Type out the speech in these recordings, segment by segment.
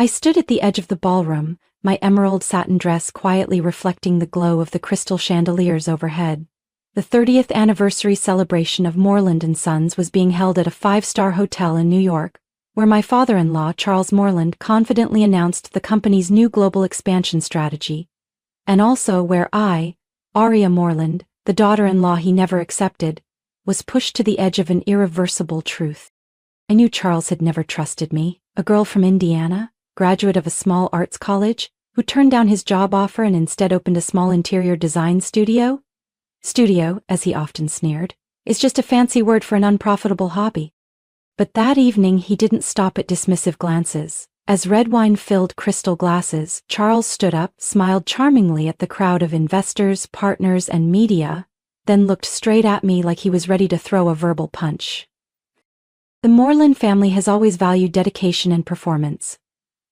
I stood at the edge of the ballroom, my emerald satin dress quietly reflecting the glow of the crystal chandeliers overhead. The 30th anniversary celebration of Moreland & Sons was being held at a five-star hotel in New York, where my father-in-law, Charles Moreland, confidently announced the company's new global expansion strategy. And also where I, Aria Moreland, the daughter-in-law he never accepted, was pushed to the edge of an irreversible truth. I knew Charles had never trusted me, a girl from Indiana, graduate of a small arts college, who turned down his job offer and instead opened a small interior design studio. Studio, as he often sneered, is just a fancy word for an unprofitable hobby. But that evening he didn't stop at dismissive glances. As red wine filled crystal glasses, Charles stood up, smiled charmingly at the crowd of investors, partners, and media, then looked straight at me like he was ready to throw a verbal punch. The Moreland family has always valued dedication and performance.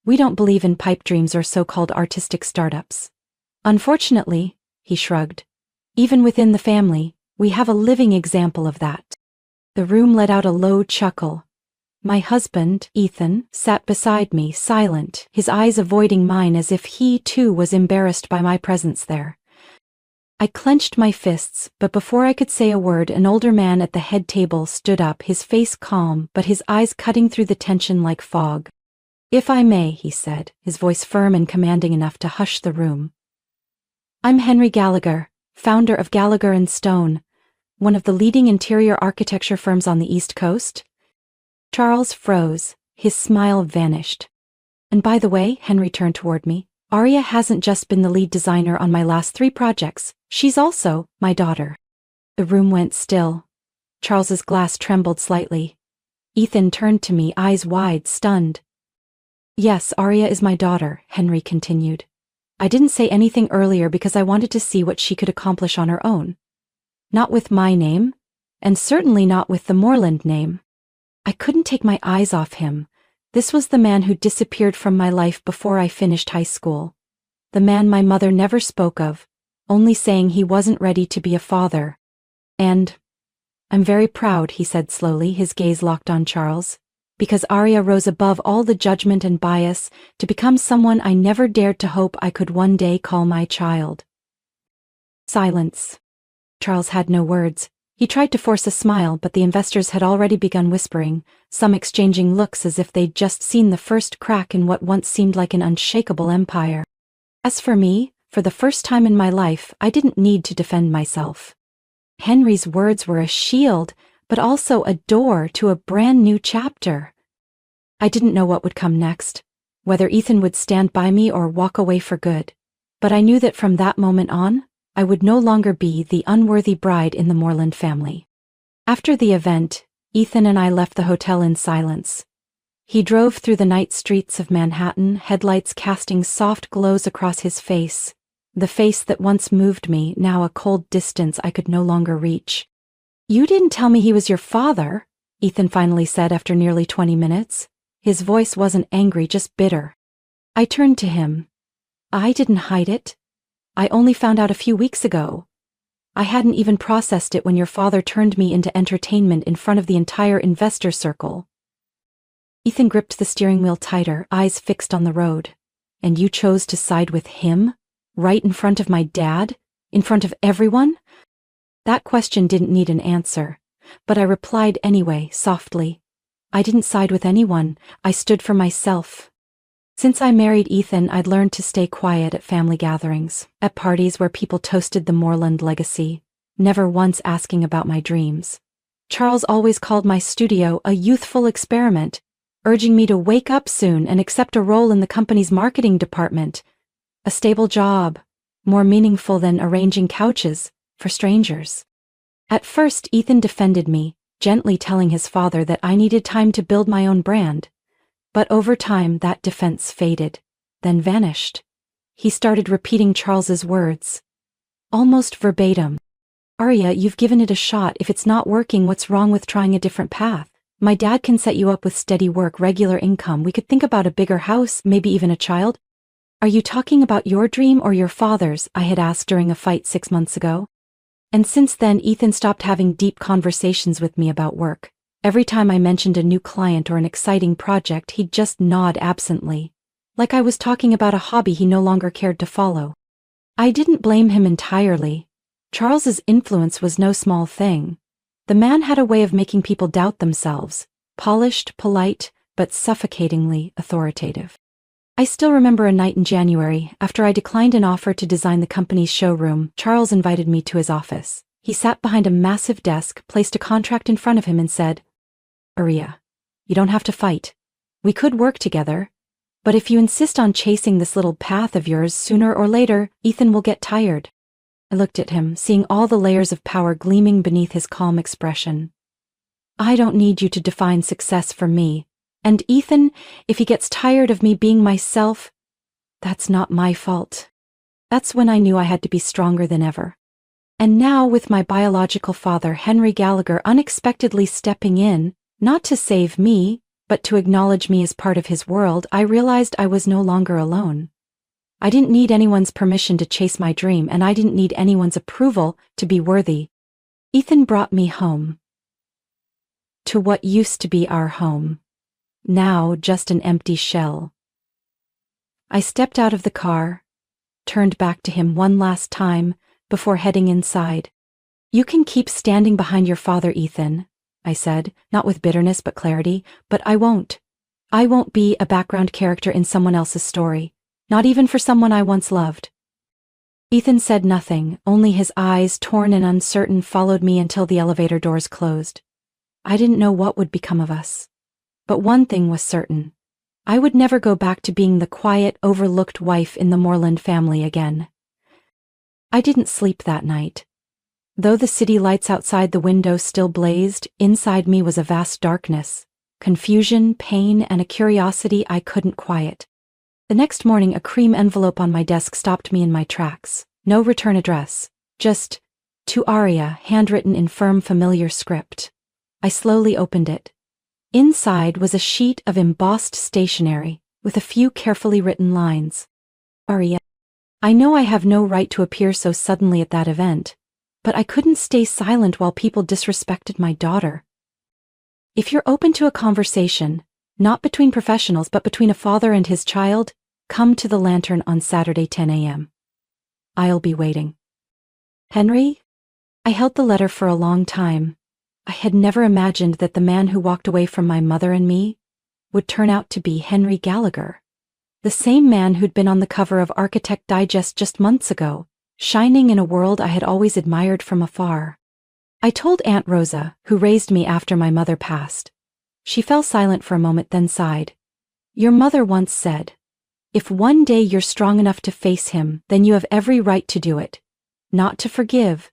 We don't believe in pipe dreams or so-called artistic startups. Unfortunately, he shrugged, even within the family, we have a living example of that. The room let out a low chuckle. My husband, Ethan, sat beside me, silent, his eyes avoiding mine as if he, too, was embarrassed by my presence there. I clenched my fists, but before I could say a word, an older man at the head table stood up, his face calm, but his eyes cutting through the tension like fog. "If I may," he said, his voice firm and commanding enough to hush the room. "I'm Henry Gallagher, founder of Gallagher & Stone, one of the leading interior architecture firms on the East Coast." Charles froze, his smile vanished. "And by the way," Henry turned toward me, "Aria hasn't just been the lead designer on my last 3 projects, she's also my daughter." The room went still. Charles's glass trembled slightly. Ethan turned to me, eyes wide, stunned. "Yes, Aria is my daughter," Henry continued. "I didn't say anything earlier because I wanted to see what she could accomplish on her own. Not with my name, and certainly not with the Moreland name." I couldn't take my eyes off him. This was the man who disappeared from my life before I finished high school. The man my mother never spoke of, only saying he wasn't ready to be a father. And "I'm very proud," he said slowly, his gaze locked on Charles, "because Aria rose above all the judgment and bias to become someone I never dared to hope I could one day call my child." Silence. Charles had no words. He tried to force a smile, but the investors had already begun whispering, some exchanging looks as if they'd just seen the first crack in what once seemed like an unshakable empire. As for me, for the first time in my life, I didn't need to defend myself. Henry's words were a shield, but also a door to a brand new chapter. I didn't know what would come next, whether Ethan would stand by me or walk away for good, but I knew that from that moment on, I would no longer be the unworthy bride in the Moreland family. After the event, Ethan and I left the hotel in silence. He drove through the night streets of Manhattan, headlights casting soft glows across his face, the face that once moved me, now a cold distance I could no longer reach. "You didn't tell me he was your father," Ethan finally said after nearly 20 minutes. His voice wasn't angry, just bitter. I turned to him. "I didn't hide it. I only found out a few weeks ago. I hadn't even processed it when your father turned me into entertainment in front of the entire investor circle." Ethan gripped the steering wheel tighter, eyes fixed on the road. "And you chose to side with him? Right in front of my dad? In front of everyone?" That question didn't need an answer, but I replied anyway, softly. "I didn't side with anyone. I stood for myself." Since I married Ethan, I'd learned to stay quiet at family gatherings, at parties where people toasted the Moreland legacy, never once asking about my dreams. Charles always called my studio a youthful experiment, urging me to wake up soon and accept a role in the company's marketing department, a stable job, more meaningful than arranging couches for strangers. At first, Ethan defended me, gently telling his father that I needed time to build my own brand. But over time, that defense faded, then vanished. He started repeating Charles's words, almost verbatim. "Aria, you've given it a shot. If it's not working, what's wrong with trying a different path? My dad can set you up with steady work, regular income. We could think about a bigger house, maybe even a child." "Are you talking about your dream or your father's?" I had asked during a fight 6 months ago. And since then, Ethan stopped having deep conversations with me about work. Every time I mentioned a new client or an exciting project, he'd just nod absently. like I was talking about a hobby he no longer cared to follow. I didn't blame him entirely. Charles's influence was no small thing. The man had a way of making people doubt themselves, polished, polite, but suffocatingly authoritative. I still remember a night in January, after I declined an offer to design the company's showroom. Charles invited me to his office. He sat behind a massive desk, placed a contract in front of him and said, "Aria, you don't have to fight. We could work together. But if you insist on chasing this little path of yours, sooner or later, Ethan will get tired." I looked at him, seeing all the layers of power gleaming beneath his calm expression. "I don't need you to define success for me. And Ethan, if he gets tired of me being myself, that's not my fault." That's when I knew I had to be stronger than ever. And now, with my biological father, Henry Gallagher, unexpectedly stepping in, not to save me, but to acknowledge me as part of his world, I realized I was no longer alone. I didn't need anyone's permission to chase my dream, and I didn't need anyone's approval to be worthy. Ethan brought me home. To what used to be our home. Now just an empty shell. I stepped out of the car, turned back to him one last time before heading inside. "You can keep standing behind your father, Ethan," I said, not with bitterness but clarity, "but I won't. I won't be a background character in someone else's story, not even for someone I once loved." Ethan said nothing, only his eyes, torn and uncertain, followed me until the elevator doors closed. I didn't know what would become of us. But one thing was certain. I would never go back to being the quiet, overlooked wife in the Moreland family again. I didn't sleep that night. Though the city lights outside the window still blazed, inside me was a vast darkness, confusion, pain, and a curiosity I couldn't quiet. The next morning, a cream envelope on my desk stopped me in my tracks. No return address. Just, "To Aria," handwritten in firm, familiar script. I slowly opened it. Inside was a sheet of embossed stationery, with a few carefully written lines. "Aria, I know I have no right to appear so suddenly at that event, but I couldn't stay silent while people disrespected my daughter. If you're open to a conversation, not between professionals but between a father and his child, come to the Lantern on Saturday 10 a.m. I'll be waiting. Henry?" I held the letter for a long time. I had never imagined that the man who walked away from my mother and me would turn out to be Henry Gallagher, the same man who'd been on the cover of Architect Digest just months ago, shining in a world I had always admired from afar. I told Aunt Rosa, who raised me after my mother passed. She fell silent for a moment, then sighed. "Your mother once said, if one day you're strong enough to face him, then you have every right to do it. Not to forgive,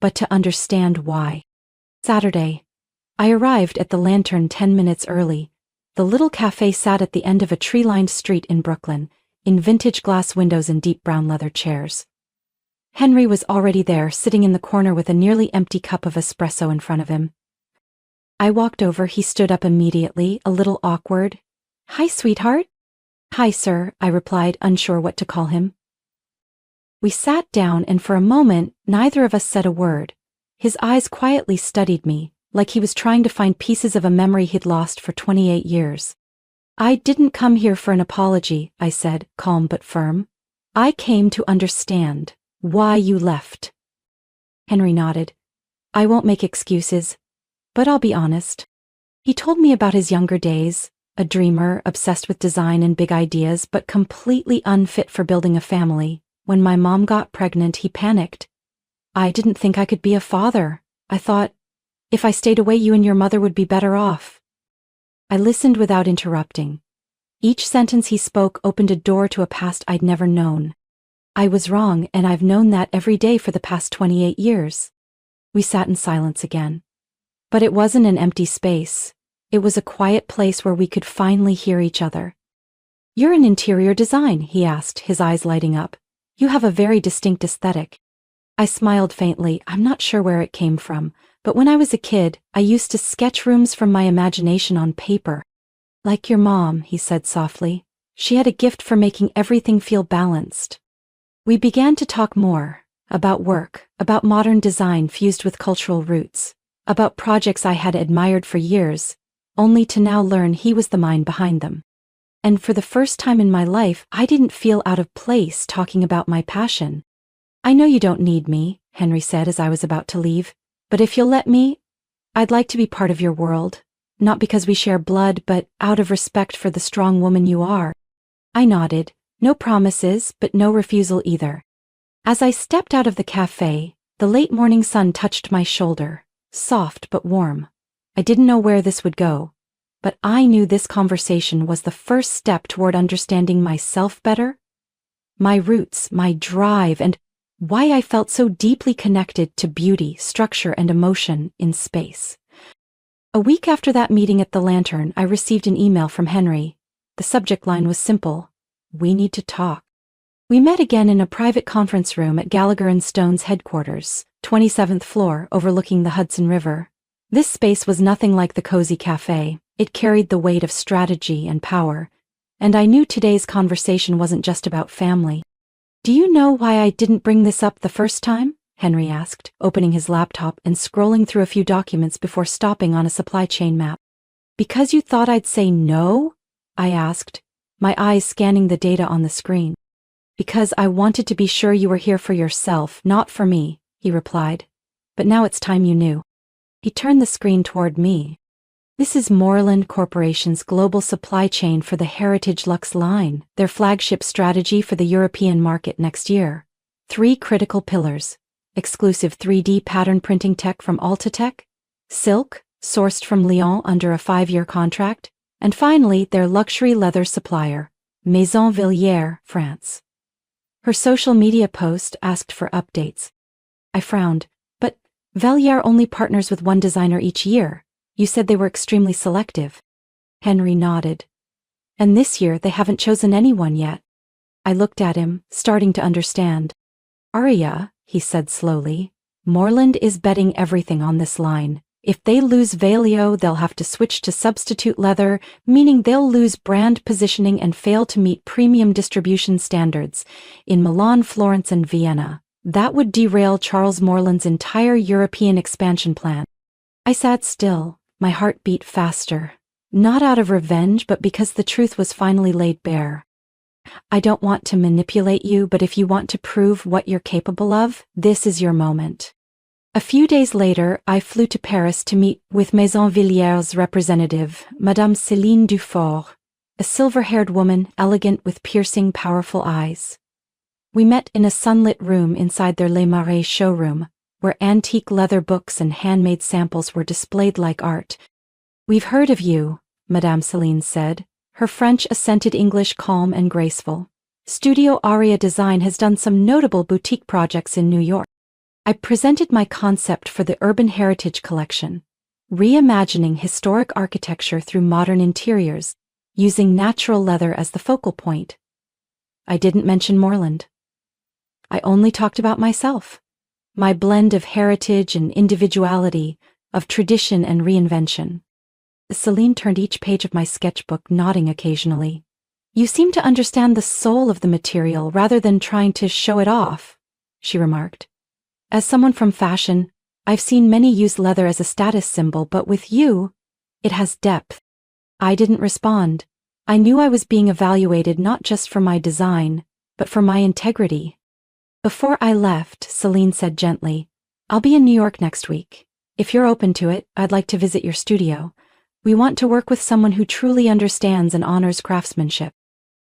but to understand why." Saturday. I arrived at the Lantern 10 minutes early. The little cafe sat at the end of a tree-lined street in Brooklyn, in vintage glass windows and deep brown leather chairs. Henry was already there, sitting in the corner with a nearly empty cup of espresso in front of him. I walked over. He stood up immediately, a little awkward. "Hi, sweetheart." "Hi, sir," I replied, unsure what to call him. We sat down, and for a moment, neither of us said a word. His eyes quietly studied me, like he was trying to find pieces of a memory he'd lost for 28 years. "I didn't come here for an apology," I said, calm but firm. "I came to understand why you left." Henry nodded. "I won't make excuses, but I'll be honest." He told me about his younger days, a dreamer, obsessed with design and big ideas, but completely unfit for building a family. When my mom got pregnant, he panicked. "I didn't think I could be a father. I thought, if I stayed away, you and your mother would be better off." I listened without interrupting. Each sentence he spoke opened a door to a past I'd never known. I was wrong, and I've known that every day for the past 28 years. We sat in silence again. But it wasn't an empty space. It was a quiet place where we could finally hear each other. "You're in interior design," he asked, his eyes lighting up. "You have a very distinct aesthetic." I smiled faintly. I'm not sure where it came from, but when I was a kid, I used to sketch rooms from my imagination on paper. "Like your mom," he said softly. "She had a gift for making everything feel balanced." We began to talk more, about work, about modern design fused with cultural roots, about projects I had admired for years, only to now learn he was the mind behind them. And for the first time in my life, I didn't feel out of place talking about my passion. "I know you don't need me," Henry said as I was about to leave, "but if you'll let me, I'd like to be part of your world. Not because we share blood, but out of respect for the strong woman you are." I nodded. No promises, but no refusal either. As I stepped out of the cafe, the late morning sun touched my shoulder, soft but warm. I didn't know where this would go, but I knew this conversation was the first step toward understanding myself better, my roots, my drive, and why I felt so deeply connected to beauty, structure, and emotion in space. A week after that meeting at the Lantern, I received an email from Henry. The subject line was simple: "We need to talk." We met again in a private conference room at Gallagher & Stone's headquarters, 27th floor, overlooking the Hudson River. This space was nothing like the cozy cafe. It carried the weight of strategy and power, and I knew today's conversation wasn't just about family. "Do you know why I didn't bring this up the first time?" Henry asked, opening his laptop and scrolling through a few documents before stopping on a supply chain map. "Because you thought I'd say no?" I asked, my eyes scanning the data on the screen. "Because I wanted to be sure you were here for yourself, not for me," he replied. "But now it's time you knew." He turned the screen toward me. "This is Moreland Corporation's global supply chain for the Heritage Luxe line, their flagship strategy for the European market next year. 3 critical pillars: exclusive 3D pattern printing tech from Ultatech, silk, sourced from Lyon under a 5-year contract, and finally their luxury leather supplier, Maison Villiers, France." Her social media post asked for updates. I frowned. "But Villiers only partners with one designer each year. You said they were extremely selective." Henry nodded. "And this year they haven't chosen anyone yet." I looked at him, starting to understand. "Aria," he said slowly, "Moreland is betting everything on this line. If they lose Valio, they'll have to switch to substitute leather, meaning they'll lose brand positioning and fail to meet premium distribution standards in Milan, Florence, and Vienna. That would derail Charles Moreland's entire European expansion plan." I sat still, my heart beat faster. Not out of revenge, but because the truth was finally laid bare. "I don't want to manipulate you, but if you want to prove what you're capable of, this is your moment." A few days later, I flew to Paris to meet with Maison Villiers' representative, Madame Céline Dufort, a silver-haired woman, elegant with piercing, powerful eyes. We met in a sunlit room inside their Les Marais showroom, where antique leather books and handmade samples were displayed like art. "We've heard of you," Madame Céline said, her French accented English calm and graceful. "Studio Aria Design has done some notable boutique projects in New York." I presented my concept for the Urban Heritage Collection, reimagining historic architecture through modern interiors, using natural leather as the focal point. I didn't mention Moreland. I only talked about myself, my blend of heritage and individuality, of tradition and reinvention. Céline turned each page of my sketchbook, nodding occasionally. "You seem to understand the soul of the material rather than trying to show it off," she remarked. "As someone from fashion, I've seen many use leather as a status symbol, but with you, it has depth." I didn't respond. I knew I was being evaluated not just for my design, but for my integrity. Before I left, Céline said gently, "I'll be in New York next week. If you're open to it, I'd like to visit your studio. We want to work with someone who truly understands and honors craftsmanship."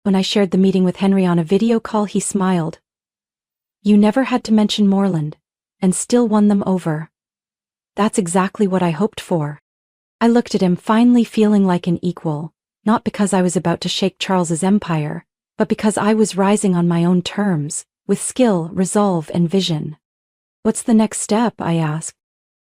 When I shared the meeting with Henry on a video call, he smiled. "You never had to mention Moreland, and still won them over." "That's exactly what I hoped for." I looked at him, finally feeling like an equal, not because I was about to shake Charles's empire, but because I was rising on my own terms, with skill, resolve, and vision. "What's the next step?" I asked.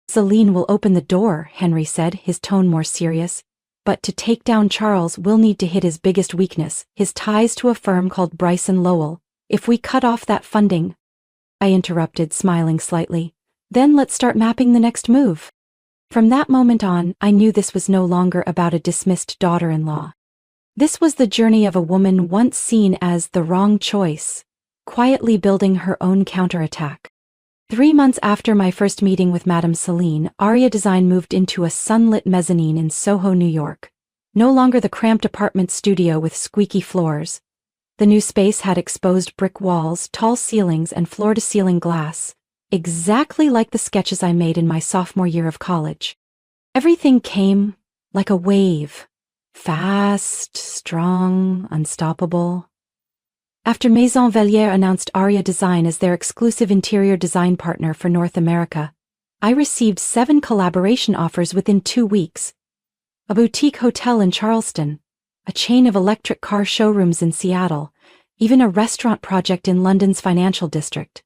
"Céline will open the door," Henry said, his tone more serious. "But to take down Charles, we'll need to hit his biggest weakness, his ties to a firm called Bryson Lowell. If we cut off that funding—" I interrupted, smiling slightly. "Then let's start mapping the next move." From that moment on, I knew this was no longer about a dismissed daughter-in-law. This was the journey of a woman once seen as the wrong choice, quietly building her own counterattack. 3 months after my first meeting with Madame Céline, Aria Design moved into a sunlit mezzanine in Soho, New York. No longer the cramped apartment studio with squeaky floors. The new space had exposed brick walls, tall ceilings, and floor-to-ceiling glass, exactly like the sketches I made in my sophomore year of college. Everything came like a wave. Fast, strong, unstoppable. After Maison Velliere announced Aria Design as their exclusive interior design partner for North America, I received 7 collaboration offers within 2 weeks. A boutique hotel in Charleston, a chain of electric car showrooms in Seattle, even a restaurant project in London's financial district.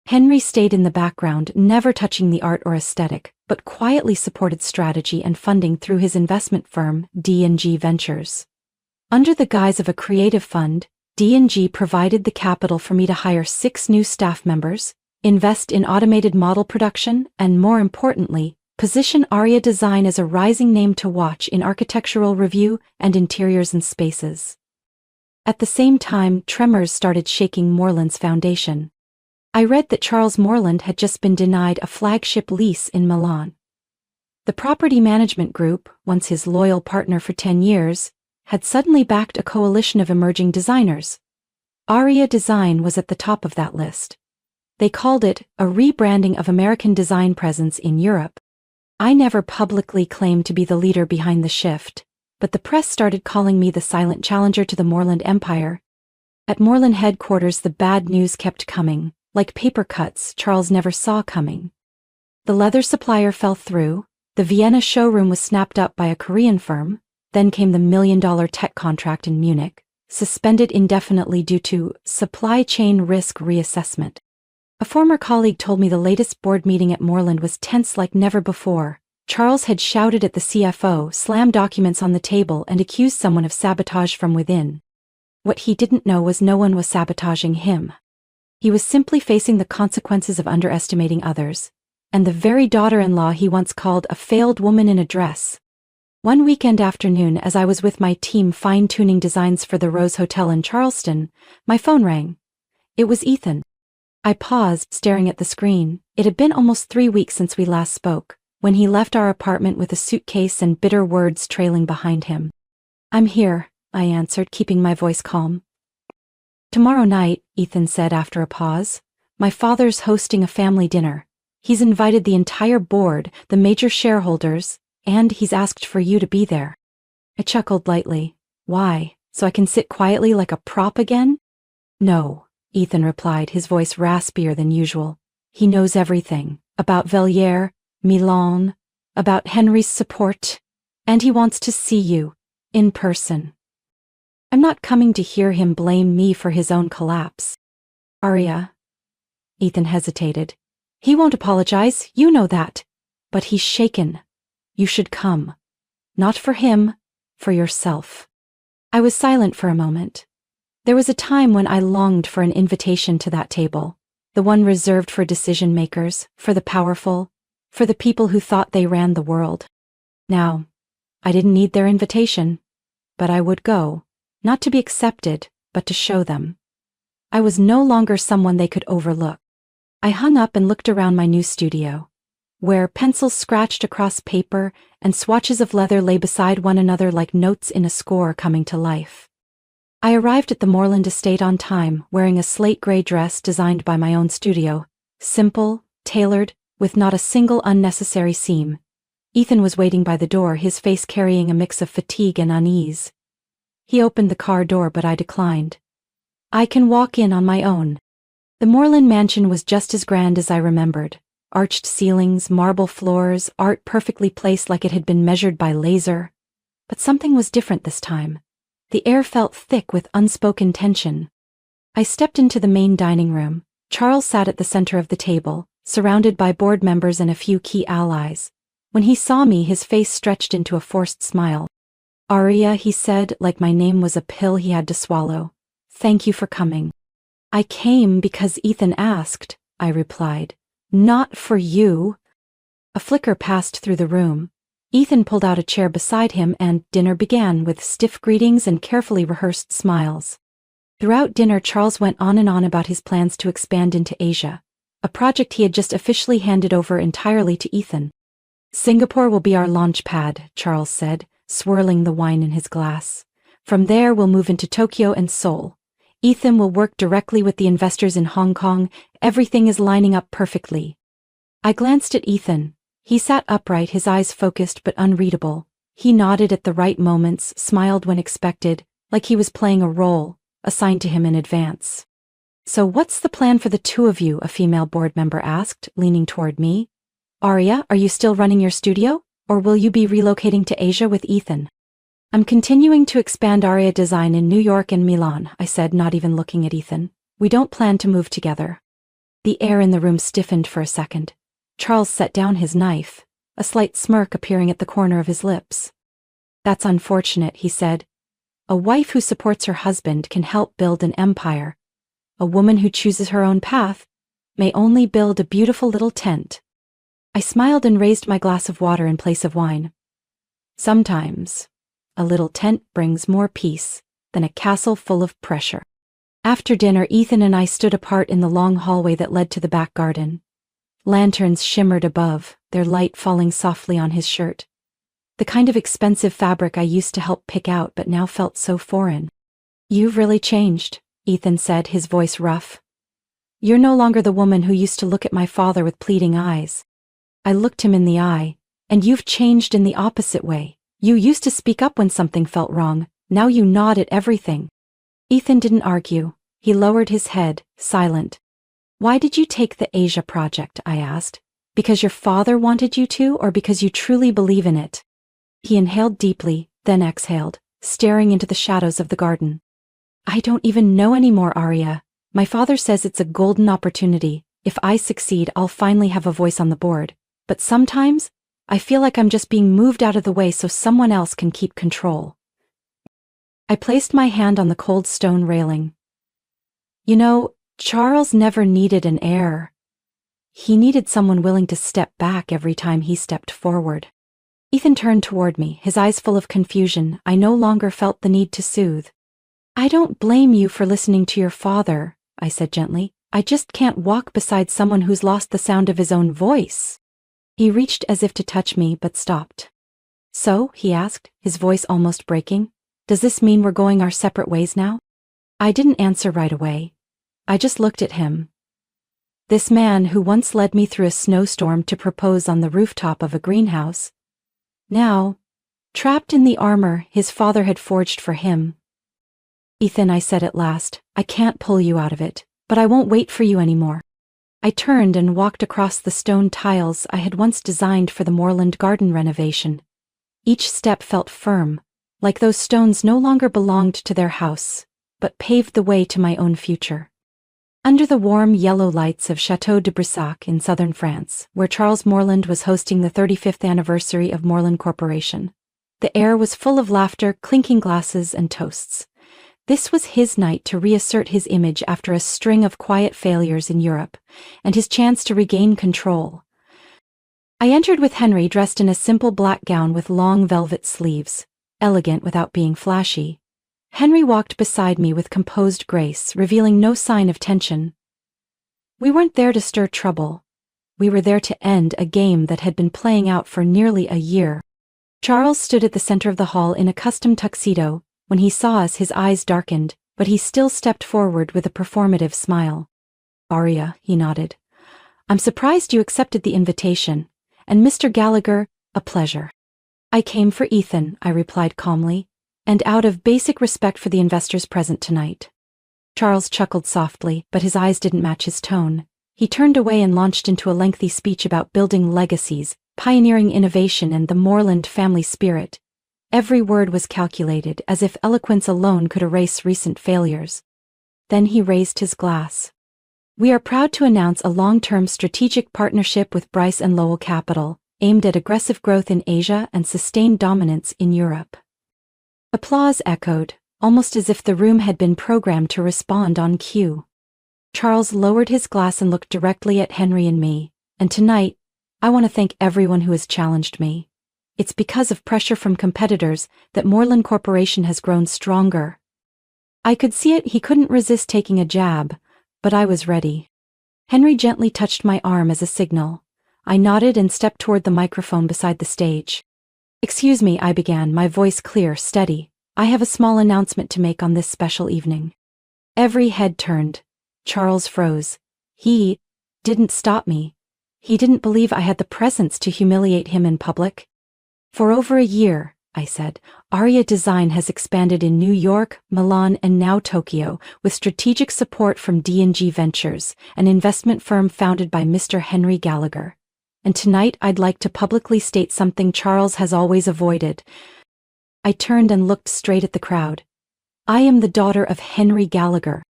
Henry stayed in the background, never touching the art or aesthetic, but quietly supported strategy and funding through his investment firm, D&G Ventures. Under the guise of a creative fund, D&G provided the capital for me to hire 6 new staff members, invest in automated model production, and more importantly, position Aria Design as a rising name to watch in architectural review and interiors and spaces. At the same time, tremors started shaking Moreland's foundation. I read that Charles Moreland had just been denied a flagship lease in Milan. The property management group, once his loyal partner for 10 years, had suddenly backed a coalition of emerging designers. Aria Design was at the top of that list. They called it a rebranding of American design presence in Europe. I never publicly claimed to be the leader behind the shift, but the press started calling me the silent challenger to the Moreland empire. At Moreland headquarters, the bad news kept coming, like paper cuts Charles never saw coming. The leather supplier fell through, the Vienna showroom was snapped up by a Korean firm, then came the $1 million tech contract in Munich, suspended indefinitely due to supply chain risk reassessment. A former colleague told me the latest board meeting at Moreland was tense like never before. Charles had shouted at the CFO, slammed documents on the table, and accused someone of sabotage from within. What he didn't know was no one was sabotaging him. He was simply facing the consequences of underestimating others, and the very daughter-in-law he once called a failed woman in a dress. One weekend afternoon, as I was with my team fine-tuning designs for the Rose Hotel in Charleston, my phone rang. It was Ethan. I paused, staring at the screen. It had been almost 3 weeks since we last spoke, when he left our apartment with a suitcase and bitter words trailing behind him. "I'm here," I answered, keeping my voice calm. "Tomorrow night," Ethan said after a pause, "my father's hosting a family dinner. He's invited the entire board, the major shareholders, and he's asked for you to be there." I chuckled lightly. "Why, so I can sit quietly like a prop again?" "No," Ethan replied, his voice raspier than usual. "He knows everything, about Velliere, Milan, about Henry's support, and he wants to see you, in person." I'm not coming to hear him blame me for his own collapse. "Aria." Ethan hesitated. "He won't apologize, you know that. But he's shaken. You should come. Not for him, for yourself." I was silent for a moment. There was a time when I longed for an invitation to that table, the one reserved for decision makers, for the powerful, for the people who thought they ran the world. Now, I didn't need their invitation, but I would go, not to be accepted, but to show them. I was no longer someone they could overlook. I hung up and looked around my new studio, where pencils scratched across paper and swatches of leather lay beside one another like notes in a score coming to life. I arrived at the Moreland estate on time, wearing a slate gray dress designed by my own studio, simple, tailored, with not a single unnecessary seam. Ethan was waiting by the door, his face carrying a mix of fatigue and unease. He opened the car door, but I declined. "I can walk in on my own." The Moreland mansion was just as grand as I remembered. Arched ceilings, marble floors, art perfectly placed like it had been measured by laser. But something was different this time. The air felt thick with unspoken tension. I stepped into the main dining room. Charles sat at the center of the table, surrounded by board members and a few key allies. When he saw me, his face stretched into a forced smile. "Aria," he said, like my name was a pill he had to swallow. "Thank you for coming." "I came because Ethan asked," I replied. "Not for you." A flicker passed through the room. Ethan pulled out a chair beside him and dinner began with stiff greetings and carefully rehearsed smiles. Throughout dinner, Charles went on and on about his plans to expand into Asia, a project he had just officially handed over entirely to Ethan. "Singapore will be our launch pad," Charles said. swirling the wine in his glass. From there we'll move into Tokyo and Seoul. Ethan will work directly with the investors in Hong Kong. Everything is lining up perfectly. I glanced at Ethan. He sat upright, his eyes focused but unreadable. He nodded at the right moments, smiled when expected, like he was playing a role assigned to him in advance. So what's the plan for the two of you? A female board member asked, leaning toward me. Arya, are you still running your studio? Or will you be relocating to Asia with Ethan? I'm continuing to expand Arya Design in New York and Milan, I said, not even looking at Ethan. We don't plan to move together. The air in the room stiffened for a second. Charles set down his knife, a slight smirk appearing at the corner of his lips. That's unfortunate, he said. A wife who supports her husband can help build an empire. A woman who chooses her own path may only build a beautiful little tent. I smiled and raised my glass of water in place of wine. Sometimes, a little tent brings more peace than a castle full of pressure. After dinner, Ethan and I stood apart in the long hallway that led to the back garden. Lanterns shimmered above, their light falling softly on his shirt. The kind of expensive fabric I used to help pick out but now felt so foreign. You've really changed, Ethan said, his voice rough. You're no longer the woman who used to look at my father with pleading eyes. I looked him in the eye. And you've changed in the opposite way. You used to speak up when something felt wrong, now you nod at everything. Ethan didn't argue. He lowered his head, silent. Why did you take the Asia project? I asked. Because your father wanted you to, or because you truly believe in it? He inhaled deeply, then exhaled, staring into the shadows of the garden. I don't even know anymore, Arya. My father says it's a golden opportunity. If I succeed, I'll finally have a voice on the board. But sometimes, I feel like I'm just being moved out of the way so someone else can keep control. I placed my hand on the cold stone railing. You know, Charles never needed an heir. He needed someone willing to step back every time he stepped forward. Ethan turned toward me, his eyes full of confusion. I no longer felt the need to soothe. I don't blame you for listening to your father, I said gently. I just can't walk beside someone who's lost the sound of his own voice. He reached as if to touch me but stopped. So, he asked, his voice almost breaking, does this mean we're going our separate ways now? I didn't answer right away. I just looked at him. This man who once led me through a snowstorm to propose on the rooftop of a greenhouse. Now, trapped in the armor his father had forged for him. Ethan, I said at last, I can't pull you out of it, but I won't wait for you anymore. I turned and walked across the stone tiles I had once designed for the Moorland garden renovation. Each step felt firm, like those stones no longer belonged to their house, but paved the way to my own future. Under the warm yellow lights of Château de Brissac in southern France, where Charles Moorland was hosting the 35th anniversary of Moorland Corporation, the air was full of laughter, clinking glasses, and toasts. This was his night to reassert his image after a string of quiet failures in Europe, and his chance to regain control. I entered with Henry dressed in a simple black gown with long velvet sleeves, elegant without being flashy. Henry walked beside me with composed grace, revealing no sign of tension. We weren't there to stir trouble. We were there to end a game that had been playing out for nearly a year. Charles stood at the center of the hall in a custom tuxedo. When he saw us, his eyes darkened, but he still stepped forward with a performative smile. Arya, he nodded. I'm surprised you accepted the invitation. And Mr. Gallagher, a pleasure. I came for Ethan, I replied calmly, and out of basic respect for the investors present tonight. Charles chuckled softly, but his eyes didn't match his tone. He turned away and launched into a lengthy speech about building legacies, pioneering innovation, and the Moorland family spirit. Every word was calculated, as if eloquence alone could erase recent failures. Then he raised his glass. We are proud to announce a long-term strategic partnership with Bryce and Lowell Capital, aimed at aggressive growth in Asia and sustained dominance in Europe. Applause echoed, almost as if the room had been programmed to respond on cue. Charles lowered his glass and looked directly at Henry and me, and tonight, I want to thank everyone who has challenged me. It's because of pressure from competitors that Moorland Corporation has grown stronger. I could see it, he couldn't resist taking a jab, but I was ready. Henry gently touched my arm as a signal. I nodded and stepped toward the microphone beside the stage. Excuse me, I began, my voice clear, steady. I have a small announcement to make on this special evening. Every head turned. Charles froze. He didn't stop me. He didn't believe I had the presence to humiliate him in public. For over a year, I said, Aria Design has expanded in New York, Milan, and now Tokyo, with strategic support from D&G Ventures, an investment firm founded by Mr. Henry Gallagher. And tonight I'd like to publicly state something Charles has always avoided. I turned and looked straight at the crowd. I am the daughter of Henry Gallagher.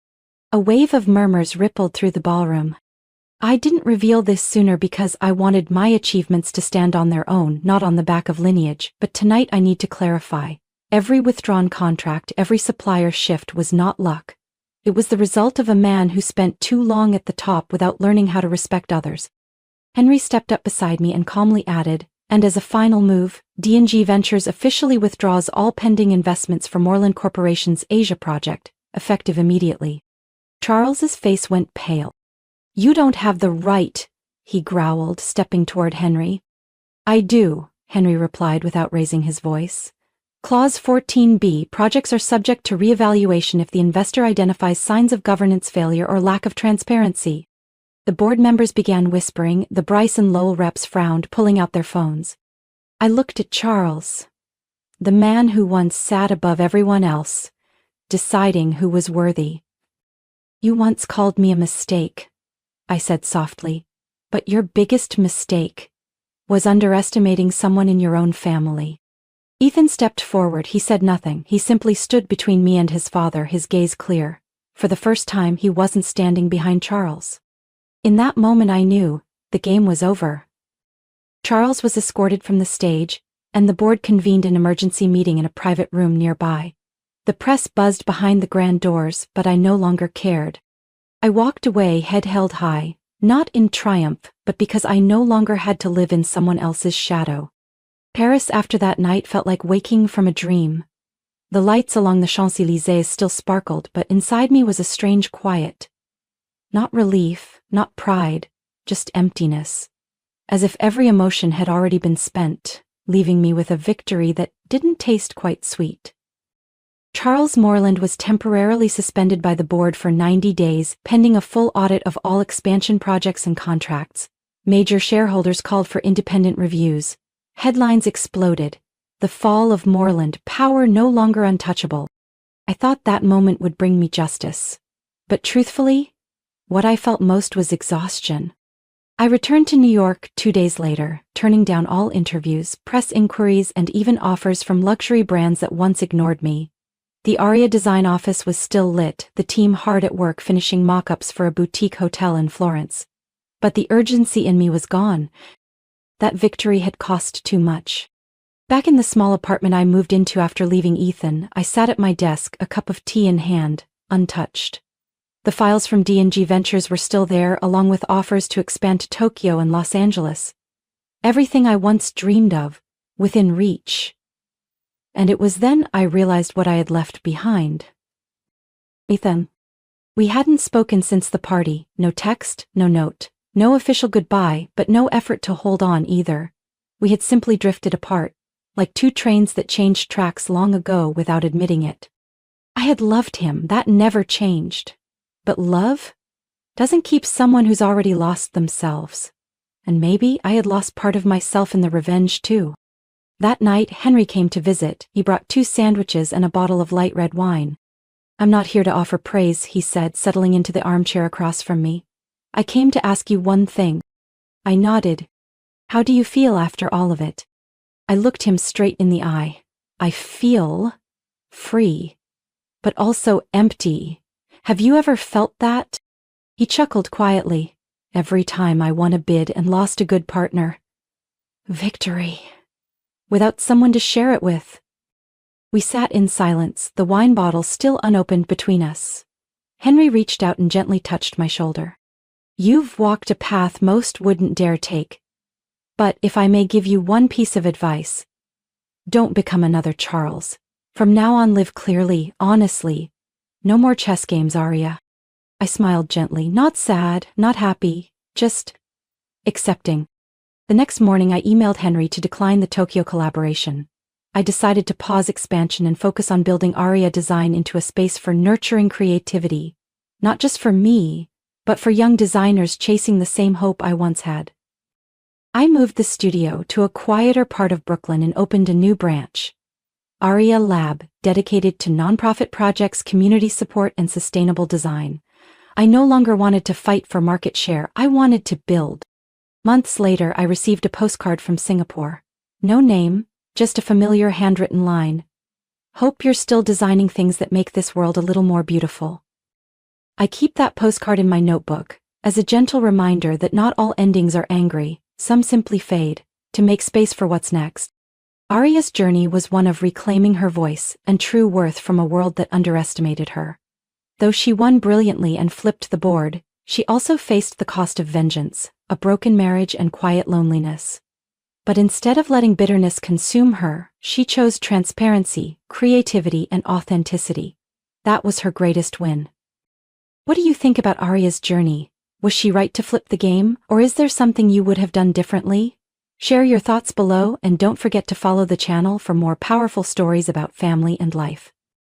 A wave of murmurs rippled through the ballroom. I didn't reveal this sooner because I wanted my achievements to stand on their own, not on the back of lineage, but tonight I need to clarify. Every withdrawn contract, every supplier shift was not luck. It was the result of a man who spent too long at the top without learning how to respect others. Henry stepped up beside me and calmly added, and as a final move, D&G Ventures officially withdraws all pending investments for Moreland Corporation's Asia project, effective immediately. Charles's face went pale. You don't have the right, he growled, stepping toward Henry. I do, Henry replied without raising his voice. Clause 14b, projects are subject to reevaluation if the investor identifies signs of governance failure or lack of transparency. The board members began whispering, the Bryce and Lowell reps frowned, pulling out their phones. I looked at Charles, the man who once sat above everyone else, deciding who was worthy. You once called me a mistake, I said softly, but your biggest mistake was underestimating someone in your own family. Ethan stepped forward. He said nothing. He simply stood between me and his father, his gaze clear. For the first time, he wasn't standing behind Charles. In that moment I knew, the game was over. Charles was escorted from the stage, and the board convened an emergency meeting in a private room nearby. The press buzzed behind the grand doors, but I no longer cared. I walked away, head held high, not in triumph, but because I no longer had to live in someone else's shadow. Paris after that night felt like waking from a dream. The lights along the Champs-Élysées still sparkled, but inside me was a strange quiet. Not relief, not pride, just emptiness. As if every emotion had already been spent, leaving me with a victory that didn't taste quite sweet. Charles Moreland was temporarily suspended by the board for 90 days, pending a full audit of all expansion projects and contracts. Major shareholders called for independent reviews. Headlines exploded. The fall of Moreland, power no longer untouchable. I thought that moment would bring me justice. But truthfully, what I felt most was exhaustion. I returned to New York 2 days later, turning down all interviews, press inquiries, and even offers from luxury brands that once ignored me. The Aria Design office was still lit, the team hard at work finishing mock-ups for a boutique hotel in Florence. But the urgency in me was gone. That victory had cost too much. Back in the small apartment I moved into after leaving Ethan, I sat at my desk, a cup of tea in hand, untouched. The files from D&G Ventures were still there, along with offers to expand to Tokyo and Los Angeles. Everything I once dreamed of, within reach. And it was then I realized what I had left behind. Ethan. We hadn't spoken since the party, no text, no note, no official goodbye, but no effort to hold on either. We had simply drifted apart, like two trains that changed tracks long ago without admitting it. I had loved him, that never changed. But love doesn't keep someone who's already lost themselves. And maybe I had lost part of myself in the revenge too. That night, Henry came to visit. He brought 2 sandwiches and a bottle of light red wine. I'm not here to offer praise, he said, settling into the armchair across from me. I came to ask you one thing. I nodded. How do you feel after all of it? I looked him straight in the eye. I feel free, but also empty. Have you ever felt that? He chuckled quietly. Every time I won a bid and lost a good partner. Victory. Without someone to share it with. We sat in silence, the wine bottle still unopened between us. Henry reached out and gently touched my shoulder. You've walked a path most wouldn't dare take. But if I may give you one piece of advice, don't become another Charles. From now on, live clearly, honestly. No more chess games, Aria. I smiled gently, not sad, not happy, just accepting. The next morning I emailed Henry to decline the Tokyo collaboration. I decided to pause expansion and focus on building Aria Design into a space for nurturing creativity, not just for me, but for young designers chasing the same hope I once had. I moved the studio to a quieter part of Brooklyn and opened a new branch, Aria Lab, dedicated to nonprofit projects, community support, and sustainable design. I no longer wanted to fight for market share, I wanted to build. Months later, I received a postcard from Singapore. No name, just a familiar handwritten line. Hope you're still designing things that make this world a little more beautiful. I keep that postcard in my notebook, as a gentle reminder that not all endings are angry, some simply fade, to make space for what's next. Aria's journey was one of reclaiming her voice and true worth from a world that underestimated her. Though she won brilliantly and flipped the board, she also faced the cost of vengeance, a broken marriage and quiet loneliness. But instead of letting bitterness consume her, she chose transparency, creativity, and authenticity. That was her greatest win. What do you think about Aria's journey? Was she right to flip the game, or is there something you would have done differently? Share your thoughts below and don't forget to follow the channel for more powerful stories about family and life.